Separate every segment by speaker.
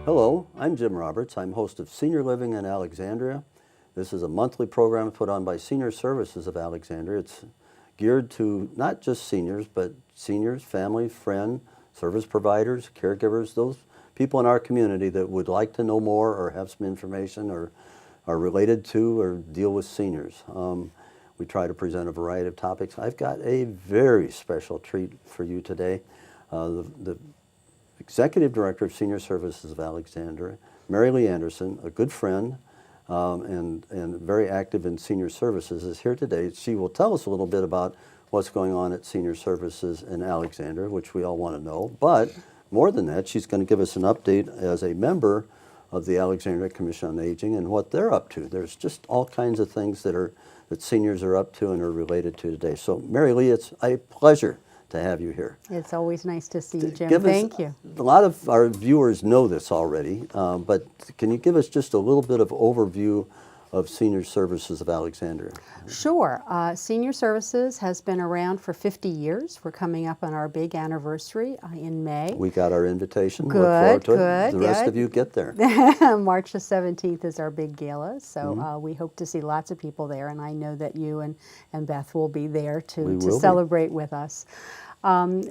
Speaker 1: Hello, I'm Jim Roberts. I'm host of Senior Living in Alexandria. This is a monthly program put on by Senior Services of Alexandria. It's geared to not just seniors, but seniors, family, friend, service providers, caregivers, those people in our community that would like to know more or have some information or are related to or deal with seniors. We try to present a variety of topics. I've got a very special treat for you today. The Executive Director of Senior Services of Alexandria, Mary Lee Anderson, a good friend and very active in senior services, is here today. She will tell us a little bit about what's going on at Senior Services in Alexandria, which we all want to know. But more than that, she's going to give us an update as a member of the Alexandria Commission on Aging and what they're up to. There's just all kinds of things that seniors are up to and are related to today. So Mary Lee, it's a pleasure to have you here.
Speaker 2: It's always nice to see you, Jim. Thank you.
Speaker 1: A lot of our viewers know this already, but can you give us just a little bit of overview of Senior Services of Alexandria?
Speaker 2: Sure. Senior Services has been around for 50 years. We're coming up on our big anniversary in May.
Speaker 1: We got our invitation.
Speaker 2: Good,
Speaker 1: look forward to
Speaker 2: good.
Speaker 1: It. The rest of you get there.
Speaker 2: March the 17th is our big gala, so we hope to see lots of people there, and I know that you and Beth will be there to celebrate with us.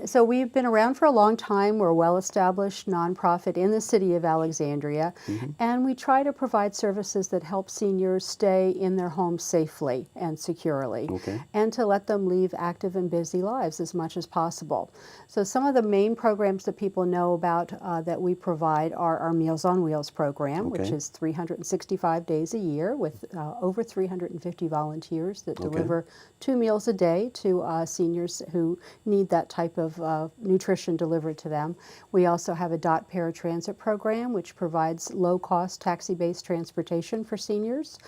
Speaker 2: So we've been around for a long time. We're a well-established nonprofit in the city of Alexandria, and we try to provide services that help seniors stay in their homes safely and securely, and to let them lead active and busy lives as much as possible. So some of the main programs that people know about that we provide are our Meals on Wheels program, which is 365 days a year with over 350 volunteers that deliver 2 meals a day to seniors who need that type of nutrition delivered to them. We also have a DOT paratransit program, which provides low-cost taxi-based transportation for seniors.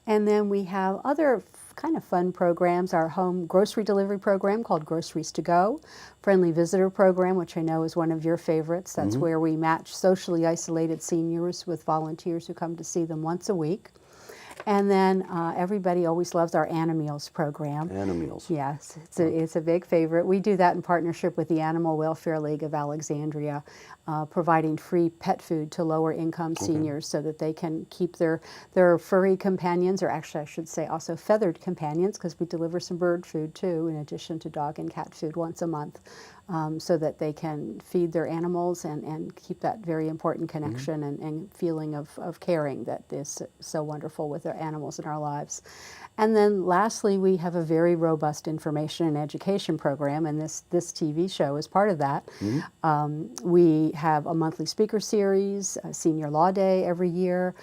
Speaker 2: And then we have other kind of fun programs, our home grocery delivery program called Groceries to Go, Friendly Visitor program, which I know is one of your favorites. That's where we match socially isolated seniors with volunteers who come to see them once a week. And then everybody always loves our Animals program.
Speaker 1: Animals.
Speaker 2: Yes, it's a big favorite. We do that in partnership with the Animal Welfare League of Alexandria, providing free pet food to lower income seniors so that they can keep their furry companions, or actually I should say also feathered companions, because we deliver some bird food too, in addition to dog and cat food once a month, so that they can feed their animals and keep that very important connection and feeling of caring that is so wonderful with our animals in our lives. And then lastly, we have a very robust information and education program, and this TV show is part of that. We have a monthly speaker series, a Senior Law Day every year,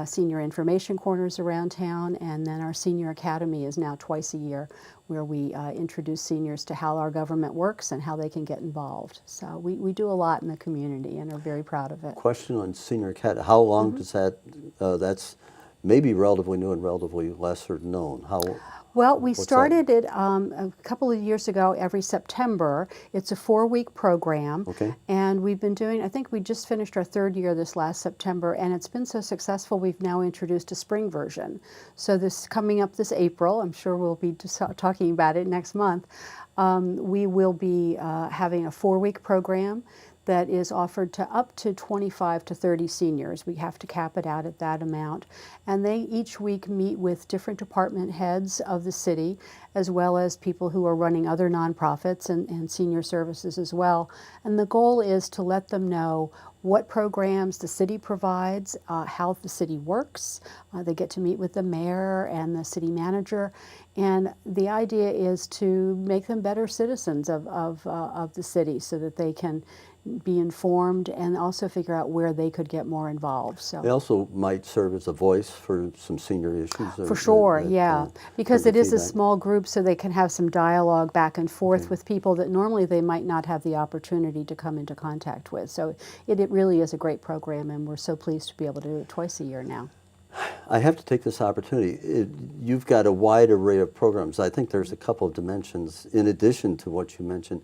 Speaker 2: senior information corners around town, and then our Senior Academy is now twice a year, where we introduce seniors to how our government works and how they can get involved. So we do a lot in the community and are very proud of it.
Speaker 1: Question on Senior Academy. How long does that, that's maybe relatively new and relatively lesser known.
Speaker 2: Well, we started it a couple of years ago every September. It's a 4-week program, and we've been doing, I think we just finished our 3rd year this last September, and it's been so successful we've now introduced a spring version. So this coming up this April, I'm sure we'll be talking about it next month, we will be having a 4-week program that is offered to up to 25 to 30 seniors. We have to cap it out at that amount. And they each week meet with different department heads of the city, as well as people who are running other nonprofits and senior services as well. And the goal is to let them know what programs the city provides, how the city works. They get to meet with the mayor and the city manager. And the idea is to make them better citizens of the city so that they can be informed and also figure out where they could get more involved. So
Speaker 1: they also might serve as a voice for some senior issues.
Speaker 2: For sure, because it is a small group, so they can have some dialogue back and forth with people that normally they might not have the opportunity to come into contact with. So it really is a great program, and we're so pleased to be able to do it twice a year now.
Speaker 1: I have to take this opportunity. You've got a wide array of programs. I think there's a couple of dimensions in addition to what you mentioned.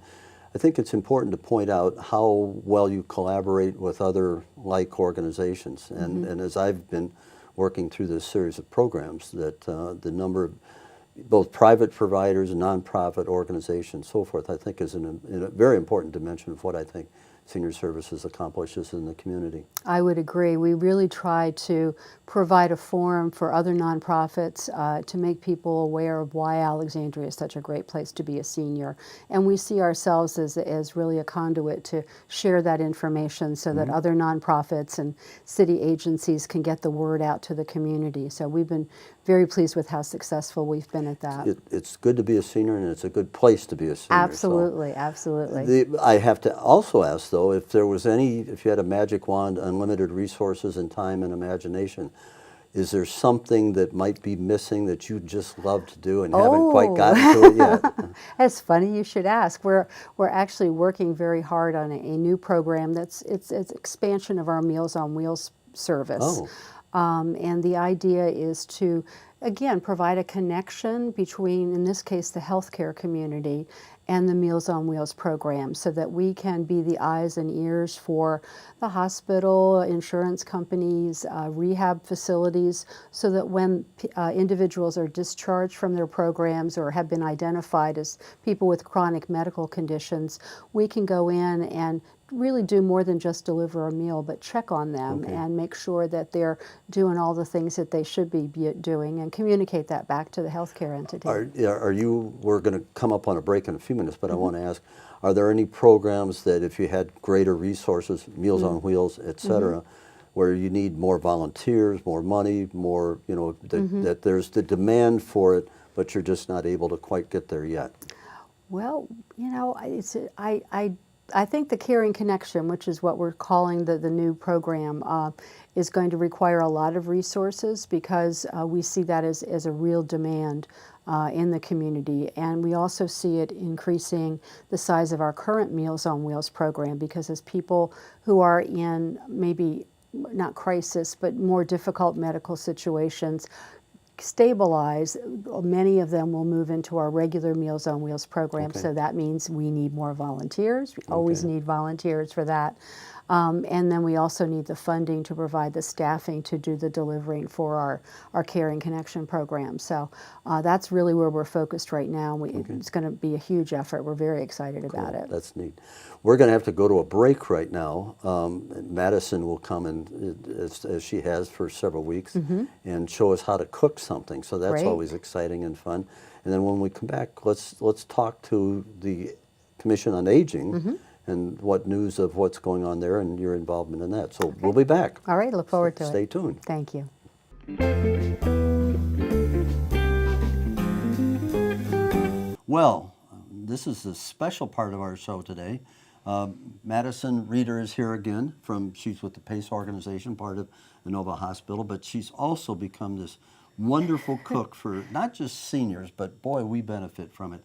Speaker 1: I think it's important to point out how well you collaborate with other like organizations. And as I've been working through this series of programs, that the number of both private providers and nonprofit organizations, so forth, I think is a very important dimension of what I think Senior Services accomplishes in the community.
Speaker 2: I would agree. We really try to provide a forum for other nonprofits to make people aware of why Alexandria is such a great place to be a senior. And we see ourselves as really a conduit to share that information so that other nonprofits and city agencies can get the word out to the community. So we've been very pleased with how successful we've been at that.
Speaker 1: It's good to be a senior, and it's a good place to be a senior.
Speaker 2: Absolutely, absolutely.
Speaker 1: I have to also ask, though, if you had a magic wand, unlimited resources and time and imagination, is there something that might be missing that you just love to do and haven't quite gotten to it yet?
Speaker 2: It's funny you should ask. We're actually working very hard on a new program it's expansion of our Meals on Wheels service.
Speaker 1: Oh.
Speaker 2: And the idea is to, again, provide a connection between, in this case, the healthcare community and the Meals on Wheels program so that we can be the eyes and ears for the hospital, insurance companies, rehab facilities, so that when individuals are discharged from their programs or have been identified as people with chronic medical conditions, we can go in and really do more than just deliver a meal, but check on them and make sure that they're doing all the things that they should be doing and communicate that back to the healthcare entity.
Speaker 1: We're going to come up on a break in a few minutes, but I want to ask, are there any programs that if you had greater resources, Meals on Wheels, et cetera, where you need more volunteers, more money, more, that there's the demand for it, but you're just not able to quite get there yet?
Speaker 2: Well, I think the Caring Connection, which is what we're calling the new program, is going to require a lot of resources because we see that as a real demand in the community. And we also see it increasing the size of our current Meals on Wheels program because as people who are in maybe not crisis, but more difficult medical situations stabilize, many of them will move into our regular Meals on Wheels program. So that means we need more volunteers. We always need volunteers for that. And then we also need the funding to provide the staffing to do the delivering for our Caring Connection program. So that's really where we're focused right now. It's going to be a huge effort. We're very excited about it.
Speaker 1: That's neat. We're going to have to go to a break right now. Madison will come as she has for several weeks and show us how to cook something. So that's always exciting and fun. And then when we come back, let's talk to the Commission on Aging and what news of what's going on there and your involvement in that. So we'll be back.
Speaker 2: All right, look forward to it.
Speaker 1: Stay tuned.
Speaker 2: Thank you.
Speaker 1: Well, this is a special part of our show today. Madison Reeder is here again. She's with the PACE organization, part of Inova Hospital, but she's also become this wonderful cook for not just seniors, but boy, we benefit from it.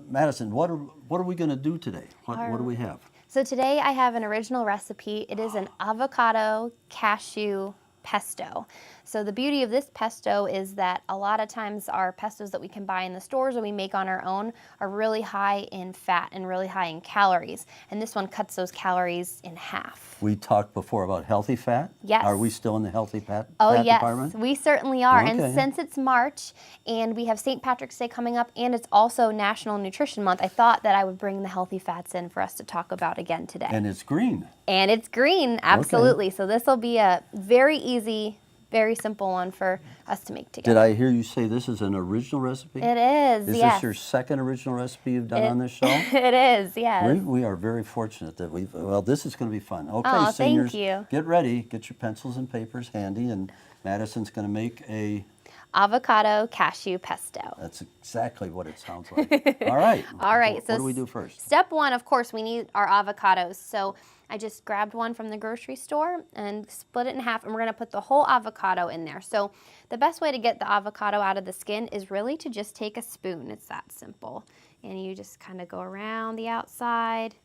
Speaker 1: Madison, what are we going to do today? What do we have?
Speaker 3: So today I have an original recipe. It is an avocado cashew pesto. So the beauty of this pesto is that a lot of times our pestos that we can buy in the stores or we make on our own are really high in fat and really high in calories. And this one cuts those calories in half.
Speaker 1: We talked before about healthy fat.
Speaker 3: Yes.
Speaker 1: Are we still in the healthy fat
Speaker 3: yes,
Speaker 1: department?
Speaker 3: We certainly are.
Speaker 1: Okay.
Speaker 3: And since it's March and we have St. Patrick's Day coming up and it's also National Nutrition Month, I thought that I would bring the healthy fats in for us to talk about again today.
Speaker 1: And it's green.
Speaker 3: And it's green, absolutely. So this will be a very easy, very simple one for us to make together.
Speaker 1: Did I hear you say this is an original recipe?
Speaker 3: It is,
Speaker 1: Is
Speaker 3: yes.
Speaker 1: this your second original recipe you've done on this show?
Speaker 3: It is, yes.
Speaker 1: We are very fortunate that this is going to be fun. Okay,
Speaker 3: Oh,
Speaker 1: seniors,
Speaker 3: thank you.
Speaker 1: Get ready. Get your pencils and papers handy, and Madison's going to make a
Speaker 3: avocado cashew pesto.
Speaker 1: That's exactly what it sounds like. All right.
Speaker 3: All right.
Speaker 1: What do we do first?
Speaker 3: Step one, of course, we need our avocados. So I just grabbed one from the grocery store and split it in half, and we're going to put the whole avocado in there. So the best way to get the avocado out of the skin is really to just take a spoon. It's that simple. And you just kind of go around the outside.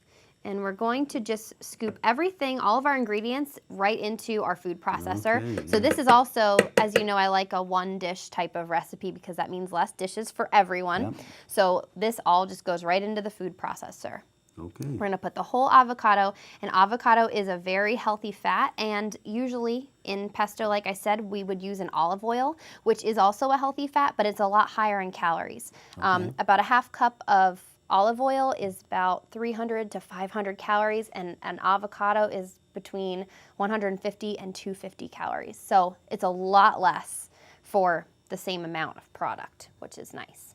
Speaker 3: And we're going to just scoop everything, all of our ingredients, right into our food processor.
Speaker 1: Okay.
Speaker 3: So this is also, as you know, I like a one-dish type of recipe because that means less dishes for everyone.
Speaker 1: Yep.
Speaker 3: So this all just goes right into the food processor.
Speaker 1: Okay.
Speaker 3: We're going to put the whole avocado, and avocado is a very healthy fat, and usually in pesto, like I said, we would use an olive oil, which is also a healthy fat, but it's a lot higher in calories.
Speaker 1: Okay.
Speaker 3: About a half cup of olive oil is about 300 to 500 calories, and an avocado is between 150 and 250 calories. So it's a lot less for the same amount of product, which is nice.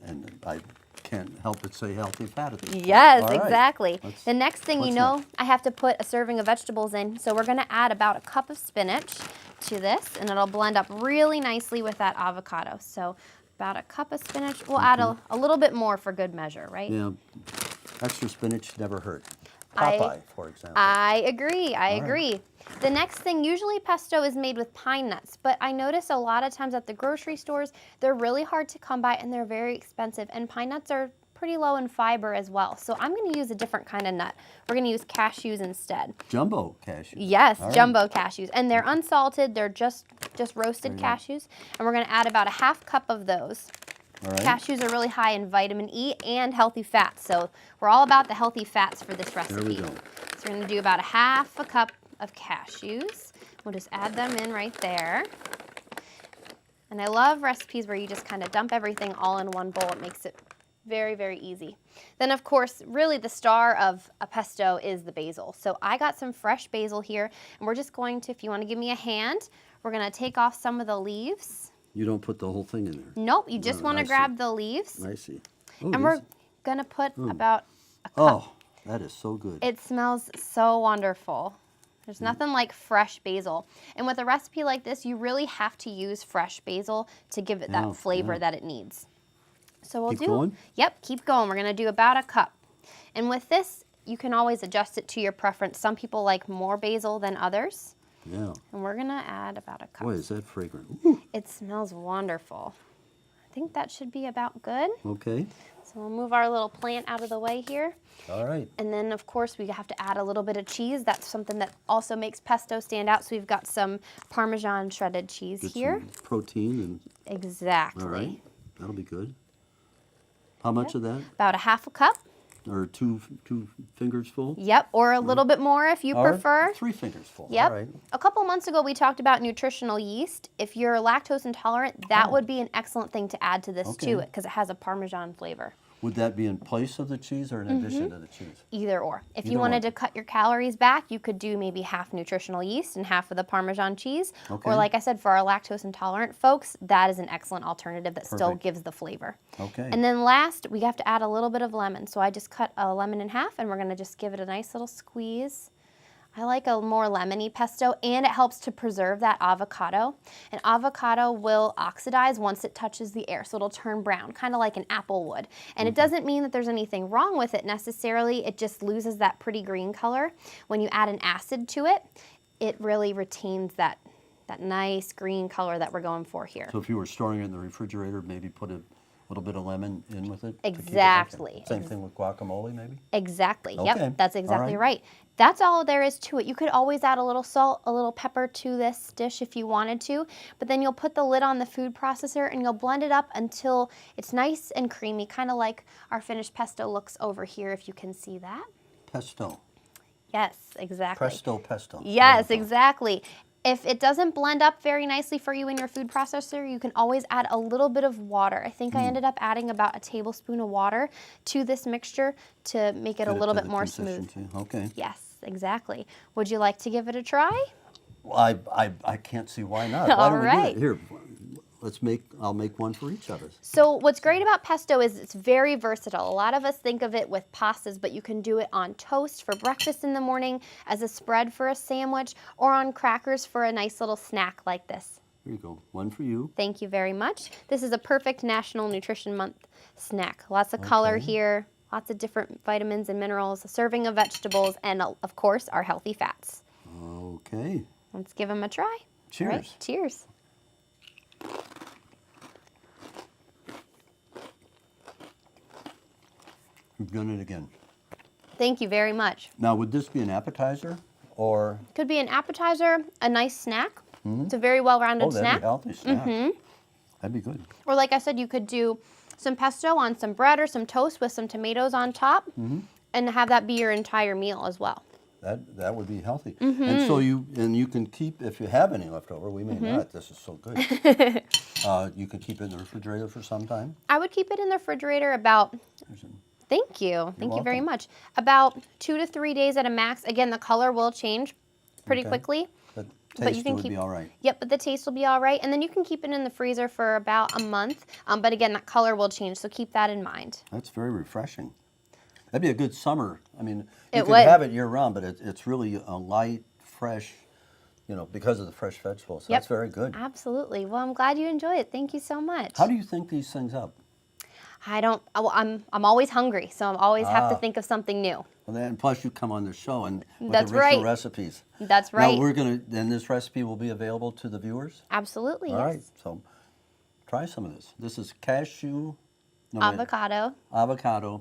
Speaker 1: And I can't help but say healthy fat at this point.
Speaker 3: Yes,
Speaker 1: All right.
Speaker 3: exactly. The next thing you
Speaker 1: what's
Speaker 3: know,
Speaker 1: next?
Speaker 3: I have to put a serving of vegetables in. So we're going to add about a cup of spinach to this, and it'll blend up really nicely with that avocado. So about a cup of spinach. We'll add a little bit more for good measure, right?
Speaker 1: Yeah, extra spinach never hurt.
Speaker 3: I-
Speaker 1: Popeye, for example.
Speaker 3: I agree. I
Speaker 1: All right.
Speaker 3: agree. The next thing, usually pesto is made with pine nuts, but I notice a lot of times at the grocery stores, they're really hard to come by and they're very expensive, and pine nuts are pretty low in fiber as well. So I'm going to use a different kind of nut. We're going to use cashews instead.
Speaker 1: Jumbo cashews.
Speaker 3: Yes,
Speaker 1: All right.
Speaker 3: jumbo cashews, and they're unsalted. They're just roasted cashews, and we're going to add about a half cup of those.
Speaker 1: All right.
Speaker 3: Cashews are really high in vitamin E and healthy fats, so we're all about the healthy fats for this recipe.
Speaker 1: There we go.
Speaker 3: So we're going to do about a half a cup of cashews. We'll just add them in right there. And I love recipes where you just kind of dump everything all in one bowl. It makes it very, very easy. Then, of course, really the star of a pesto is the basil. So I got some fresh basil here, and we're just going to, if you want to give me a hand, we're going to take off some of the leaves.
Speaker 1: You don't put the whole thing in there.
Speaker 3: Nope, you just want
Speaker 1: I
Speaker 3: to
Speaker 1: see.
Speaker 3: grab the leaves.
Speaker 1: I see. Oh,
Speaker 3: And
Speaker 1: these-
Speaker 3: we're going to put about a cup.
Speaker 1: Oh, that is so good.
Speaker 3: It smells so wonderful. There's nothing like fresh basil. And with a recipe like this, you really have to use fresh basil to give it
Speaker 1: Yeah,
Speaker 3: that flavor
Speaker 1: yeah.
Speaker 3: that it needs. So we'll
Speaker 1: Keep
Speaker 3: do,
Speaker 1: going?
Speaker 3: Yep, keep going. We're gonna do about a cup. And with this, you can always adjust it to your preference. Some people like more basil than others.
Speaker 1: Yeah.
Speaker 3: And we're gonna add about a cup.
Speaker 1: Boy, is that fragrant. Ooh,
Speaker 3: It smells wonderful. I think that should be about good.
Speaker 1: okay.
Speaker 3: So we'll move our little plant out of the way here.
Speaker 1: All right.
Speaker 3: And then, of course, we have to add a little bit of cheese. That's something that also makes pesto stand out. So we've got some Parmesan shredded cheese
Speaker 1: Get
Speaker 3: here.
Speaker 1: some protein and
Speaker 3: Exactly.
Speaker 1: all right. That'll be good. How much of that?
Speaker 3: About a half a cup.
Speaker 1: Or two fingers full?
Speaker 3: Yep, or a little bit more if you
Speaker 1: Or
Speaker 3: prefer.
Speaker 1: 3 fingers full.
Speaker 3: Yep.
Speaker 1: All right.
Speaker 3: A couple months ago, we talked about nutritional yeast. If you're lactose intolerant, that would be an excellent thing to add to this
Speaker 1: Okay.
Speaker 3: too, because it has a Parmesan flavor.
Speaker 1: Would that be in place of the cheese or in addition to the cheese?
Speaker 3: Either or. If you
Speaker 1: Either
Speaker 3: wanted
Speaker 1: one.
Speaker 3: to cut your calories back, you could do maybe half nutritional yeast and half of the Parmesan cheese.
Speaker 1: Okay.
Speaker 3: Or like I said, for our lactose intolerant folks, that is an excellent alternative that still
Speaker 1: Perfect.
Speaker 3: gives the flavor.
Speaker 1: Okay.
Speaker 3: And then last, we have to add a little bit of lemon. So I just cut a lemon in half, and we're going to just give it a nice little squeeze. I like a more lemony pesto, and it helps to preserve that avocado. And avocado will oxidize once it touches the air, so it'll turn brown, kind of like an apple would. And it doesn't mean that there's anything wrong with it necessarily. It just loses that pretty green color. When you add an acid to it, it really retains that nice green color that we're going for here.
Speaker 1: So if you were storing it in the refrigerator, maybe put a little bit of lemon in with it? to keep it?
Speaker 3: Exactly.
Speaker 1: Okay. Same thing with guacamole, maybe?
Speaker 3: Exactly.
Speaker 1: Okay.
Speaker 3: Yep, that's
Speaker 1: All
Speaker 3: exactly
Speaker 1: right.
Speaker 3: right. That's all there is to it. You could always add a little salt, a little pepper to this dish if you wanted to, but then you'll put the lid on the food processor and you'll blend it up until it's nice and creamy, kind of like our finished pesto looks over here, if you can see that.
Speaker 1: Pesto.
Speaker 3: Yes, exactly.
Speaker 1: Presto pesto.
Speaker 3: Yes,
Speaker 1: There we go.
Speaker 3: exactly. If it doesn't blend up very nicely for you in your food processor, you can always add a little bit of water. I think I ended up adding about a tablespoon of water to this mixture to make it a
Speaker 1: Get
Speaker 3: little
Speaker 1: to
Speaker 3: bit
Speaker 1: the
Speaker 3: more smooth.
Speaker 1: consistency. Okay.
Speaker 3: Yes, exactly. Would you like to give it a try?
Speaker 1: Well, I can't see why not. Why
Speaker 3: All
Speaker 1: don't we
Speaker 3: right.
Speaker 1: do that? Here, I'll make one for each of us.
Speaker 3: So what's great about pesto is it's very versatile. A lot of us think of it with pastas, but you can do it on toast for breakfast in the morning, as a spread for a sandwich, or on crackers for a nice little snack like this.
Speaker 1: Here you go. One for you.
Speaker 3: Thank you very much. This is a perfect National Nutrition Month snack. Lots of color
Speaker 1: Okay.
Speaker 3: here, lots of different vitamins and minerals, a serving of vegetables, and of course, our healthy fats.
Speaker 1: Okay.
Speaker 3: Let's give them a try.
Speaker 1: Cheers.
Speaker 3: All right, cheers.
Speaker 1: We've done it again.
Speaker 3: Thank you very much.
Speaker 1: Now, would this be an appetizer or?
Speaker 3: Could be an appetizer, a nice snack. It's a very well-rounded
Speaker 1: Oh, that'd
Speaker 3: snack.
Speaker 1: be healthy snack. That'd be good.
Speaker 3: Or like I said, you could do some pesto on some bread or some toast with some tomatoes on top and have that be your entire meal as well.
Speaker 1: That would be healthy. And so you can keep, if you have any left over, we may not, this is so good. You can keep it in the refrigerator for some time.
Speaker 3: I would keep it in the refrigerator about, thank you very
Speaker 1: welcome.
Speaker 3: much, about 2 to 3 days at a max. Again, the color will change pretty quickly.
Speaker 1: But
Speaker 3: But you
Speaker 1: taste
Speaker 3: can
Speaker 1: would be all right.
Speaker 3: Yep, but the taste will be all right. And then you can keep it in the freezer for about a month. But again, that color will change, so keep that in mind.
Speaker 1: That's very refreshing. That'd be a good summer. I mean, you
Speaker 3: It
Speaker 1: could
Speaker 3: would.
Speaker 1: have it year round, but it's really a light, fresh, because of the fresh vegetables. So that's very good.
Speaker 3: Absolutely. Well, I'm glad you enjoy it. Thank you so much.
Speaker 1: How do you think these things up?
Speaker 3: I'm always hungry, so I always have to think of something new.
Speaker 1: Well, and plus you come on the show and with
Speaker 3: That's
Speaker 1: the original
Speaker 3: right.
Speaker 1: recipes.
Speaker 3: That's right.
Speaker 1: Now then this recipe will be available to the viewers?
Speaker 3: Absolutely,
Speaker 1: All
Speaker 3: yes.
Speaker 1: right, so try some of this. This is
Speaker 3: Avocado.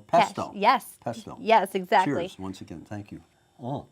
Speaker 1: pesto.
Speaker 3: Yes.
Speaker 1: Pesto.
Speaker 3: Yes, exactly.
Speaker 1: Cheers once again. Thank you. Oh.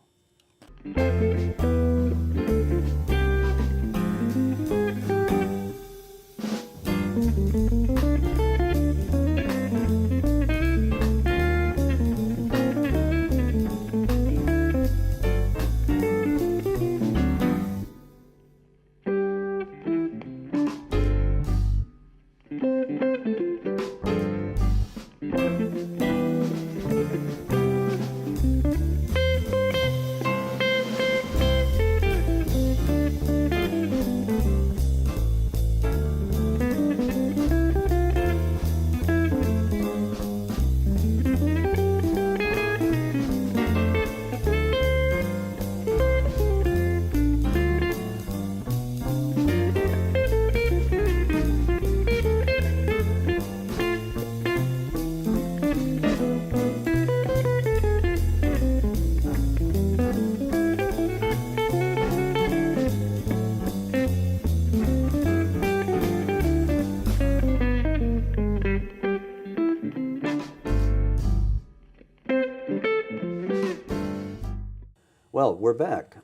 Speaker 1: Well, we're back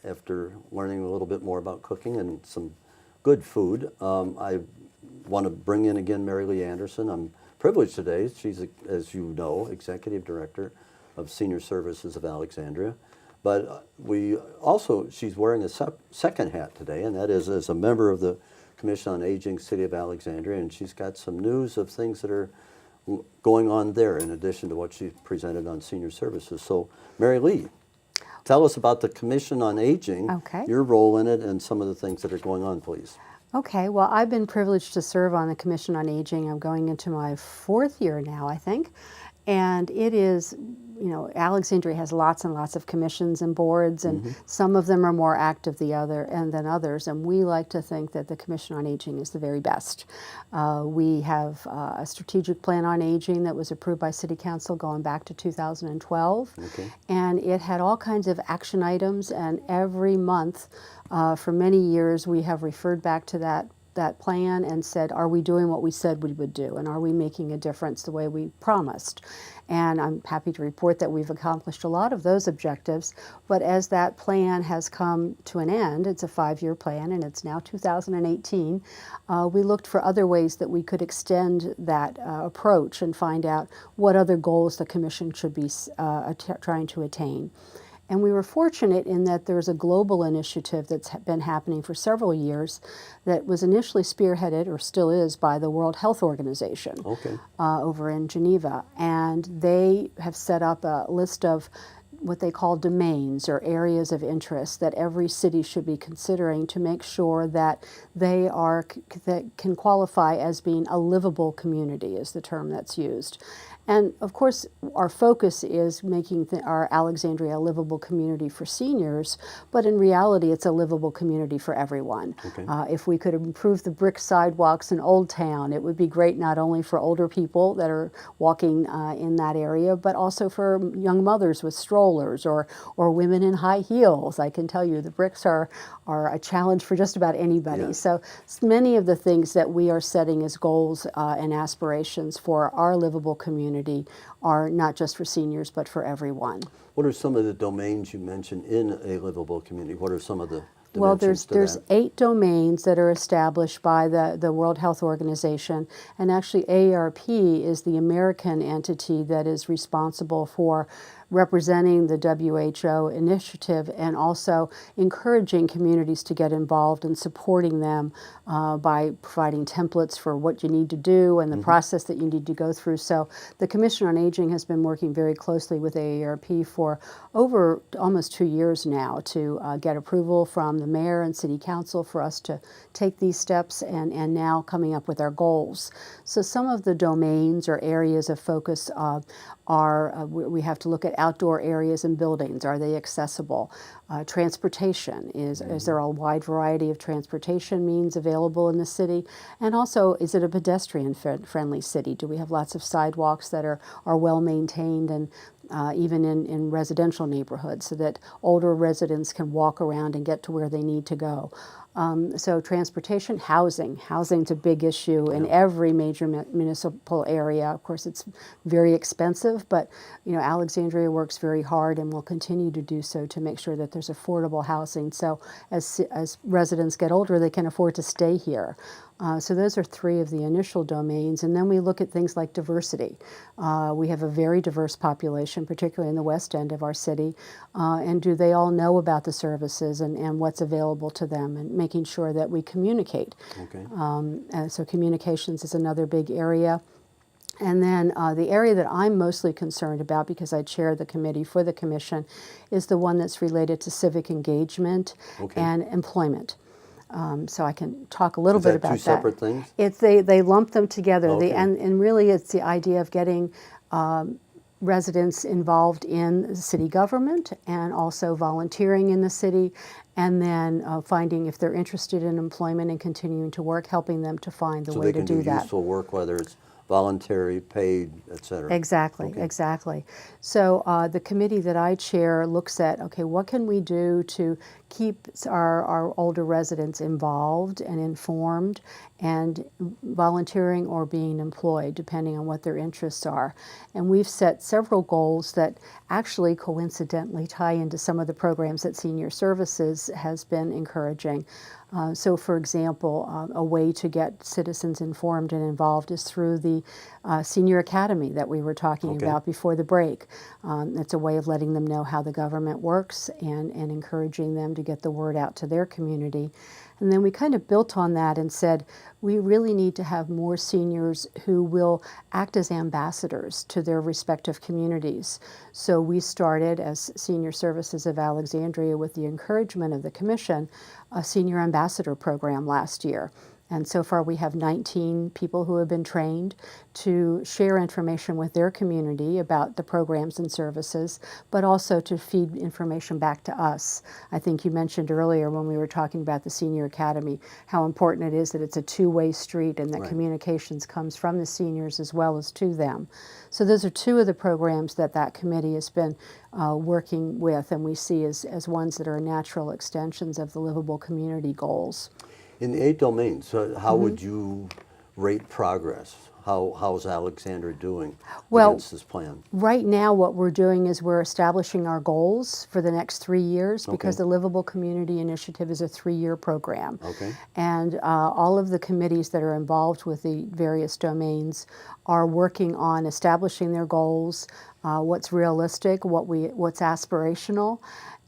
Speaker 1: after learning a little bit more about cooking and some good food. I want to bring in again Mary Lee Anderson. I'm privileged today. She's, as you know, Executive Director of Senior Services of Alexandria. But she's wearing a second hat today, and that is as a member of the Commission on Aging, City of Alexandria, and she's got some news of things that are going on there in addition to what she presented on Senior Services. So, Mary Lee, tell us about the Commission on Aging, your role in it, and some of the things that are going on, please.
Speaker 2: Okay, well, I've been privileged to serve on the Commission on Aging. I'm going into my 4th year now, I think. And it is, Alexandria has lots and lots of commissions and boards, and some of them are more active than others. And we like to think that the Commission on Aging is the very best. We have a strategic plan on aging that was approved by City Council going back to 2012.
Speaker 1: Okay.
Speaker 2: And it had all kinds of action items, and every month for many years we have referred back to that plan and said, are we doing what we said we would do, and are we making a difference the way we promised? And I'm happy to report that we've accomplished a lot of those objectives, but as that plan has come to an end, it's a 5-year plan and it's now 2018, we looked for other ways that we could extend that approach and find out what other goals the Commission should be trying to attain. And we were fortunate in that there's a global initiative that's been happening for several years that was initially spearheaded, or still is, by the World Health Organization over in Geneva. And they have set up a list of what they call domains or areas of interest that every city should be considering to make sure that they can qualify as being a livable community, is the term that's used. And of course, our focus is making our Alexandria a livable community for seniors, but in reality, it's a livable community for everyone.
Speaker 1: Okay.
Speaker 2: If we could improve the brick sidewalks in Old Town, it would be great not only for older people that are walking in that area, but also for young mothers with strollers or women in high heels. I can tell you the bricks are a challenge for just about anybody.
Speaker 1: Yeah.
Speaker 2: So many of the things that we are setting as goals and aspirations for our livable community are not just for seniors, but for everyone.
Speaker 1: What are some of the domains you mentioned in a livable community? What are some of the dimensions
Speaker 2: Well,
Speaker 1: to
Speaker 2: there's
Speaker 1: that?
Speaker 2: 8 domains that are established by the World Health Organization, and actually AARP is the American entity that is responsible for representing the WHO initiative and also encouraging communities to get involved and supporting them by providing templates for what you need to do and the process that you need to go through. So the Commission on Aging has been working very closely with AARP for over almost 2 years now to get approval from the mayor and city council for us to take these steps and now coming up with our goals. So some of the domains or areas of focus we have to look at outdoor areas and buildings. Are they accessible? Transportation, is there a wide variety of transportation means available in the city? And also, is it a pedestrian friendly city? Do we have lots of sidewalks that are well maintained and even in residential neighborhoods so that older residents can walk around and get to where they need to go? So transportation, housing's a big issue in every major municipal area. Of course, it's very expensive, but Alexandria works very hard and will continue to do so to make sure that there's affordable housing. So as residents get older, they can afford to stay here. So those are 3 of the initial domains. And then we look at things like diversity. We have a very diverse population, particularly in the west end of our city. And do they all know about the services and what's available to them, and making sure that we communicate. Okay. So communications is another big area. And then the area that I'm mostly concerned about, because I chair the committee for the commission, is the one that's related to civic engagement and employment. So I can talk a little bit about that.
Speaker 1: Is that 2 separate things?
Speaker 2: They lump them together.
Speaker 1: Okay.
Speaker 2: And really it's the idea of getting residents involved in city government and also volunteering in the city, and then finding if they're interested in employment and continuing to work, helping them to find the way to do that. So they can do
Speaker 1: useful work, whether it's voluntary, paid, et cetera.
Speaker 2: Exactly, exactly. So the committee that I chair looks at, okay, what can we do to keep our older residents involved and informed and volunteering or being employed, depending on what their interests are. And we've set several goals that actually coincidentally tie into some of the programs that Senior Services has been encouraging. So, for example, a way to get citizens informed and involved is through the Senior Academy that we were talking about before the break. It's a way of letting them know how the government works and encouraging them to get the word out to their community. And then we kind of built on that and said, we really need to have more seniors who will act as ambassadors to their respective communities. So we started, as Senior Services of Alexandria, with the encouragement of the Commission, a Senior Ambassador program last year. And so far we have 19 people who have been trained to share information with their community about the programs and services, but also to feed information back to us. I think you mentioned earlier when we were talking about the Senior Academy how important it is that it's a two-way street and that communications comes from the seniors as well as to them. So those are 2 of the programs that committee has been working with, and we see as ones that are natural extensions of the livable community goals.
Speaker 1: In the 8 domains, how would you rate progress? How's Alexandria doing against this plan?
Speaker 2: Right now what we're doing is we're establishing our goals for the next 3 years because the Livable Community Initiative is a 3-year program. And all of the committees that are involved with the various domains are working on establishing their goals, what's realistic, what's aspirational.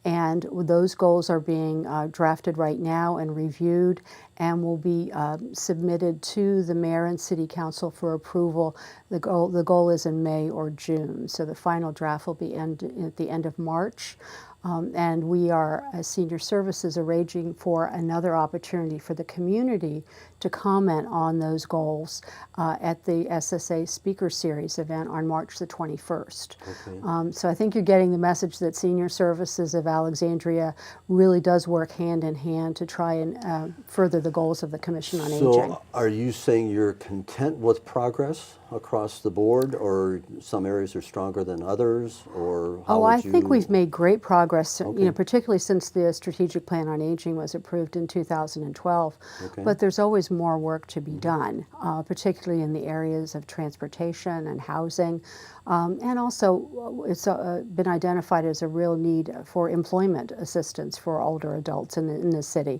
Speaker 2: And those goals are being drafted right now and reviewed and will be submitted to the mayor and city council for approval. The goal is in May or June, so the final draft will be at the end of March. And we are, as Senior Services, arranging for another opportunity for the community to comment on those goals at the SSA Speaker Series event on March the 21st. So I think you're getting the message that Senior Services of Alexandria really does work hand in hand to try and further the goals of the Commission on Aging.
Speaker 1: So are you saying you're content with progress across the board, or some areas are stronger than others, or how
Speaker 2: I think we've made great progress, particularly since the Strategic Plan on Aging was approved in 2012. But there's always more work to be done, particularly in the areas of transportation and housing. And also, it's been identified as a real need for employment assistance for older adults in the city.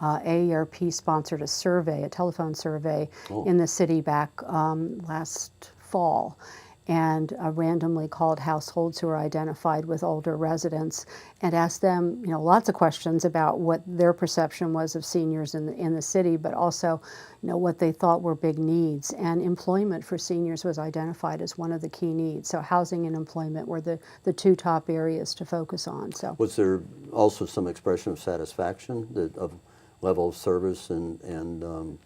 Speaker 2: AARP sponsored a telephone survey in the city back last fall. and randomly called households who are identified with older residents and asked them, lots of questions about what their perception was of seniors in the city, but also, what they thought were big needs. And employment for seniors was identified as one of the key needs. So housing and employment were the two top areas to focus on. So
Speaker 1: was there also some expression of satisfaction of level of service and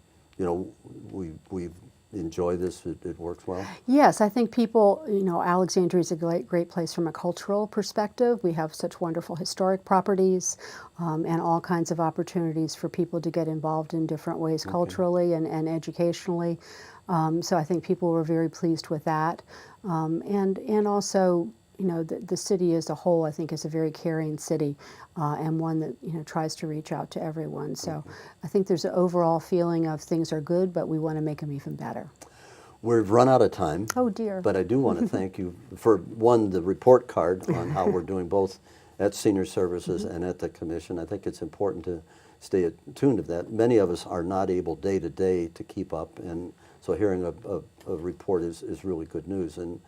Speaker 1: we enjoy this, it works well?
Speaker 2: Yes, I think people, Alexandria is a great place from a cultural perspective. We have such wonderful historic properties and all kinds of opportunities for people to get involved in different ways culturally and educationally. So I think people were very pleased with that. And also, the city as a whole, I think, is a very caring city and one that, tries to reach out to everyone. So I think there's an overall feeling of things are good, but we want to make them even better.
Speaker 1: We've run out of time.
Speaker 2: Oh, dear.
Speaker 1: But I do want to thank you for, one, the report card on how we're doing both at Senior Services and at the Commission. I think it's important to stay attuned to that. Many of us are not able day to day to keep up, and so hearing a report is really good news. And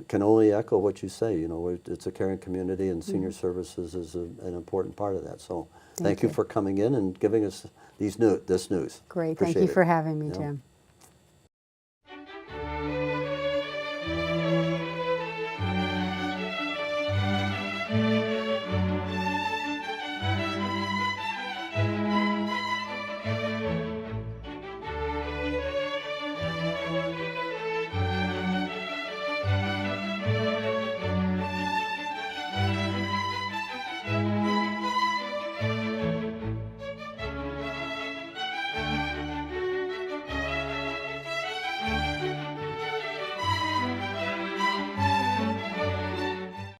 Speaker 1: can only echo what you say. It's a caring community, and Senior Services is an important part of that. So thank you for coming in and giving us this news.
Speaker 2: Great.
Speaker 1: Appreciate
Speaker 2: Thank you
Speaker 1: it.
Speaker 2: for having me, Jim.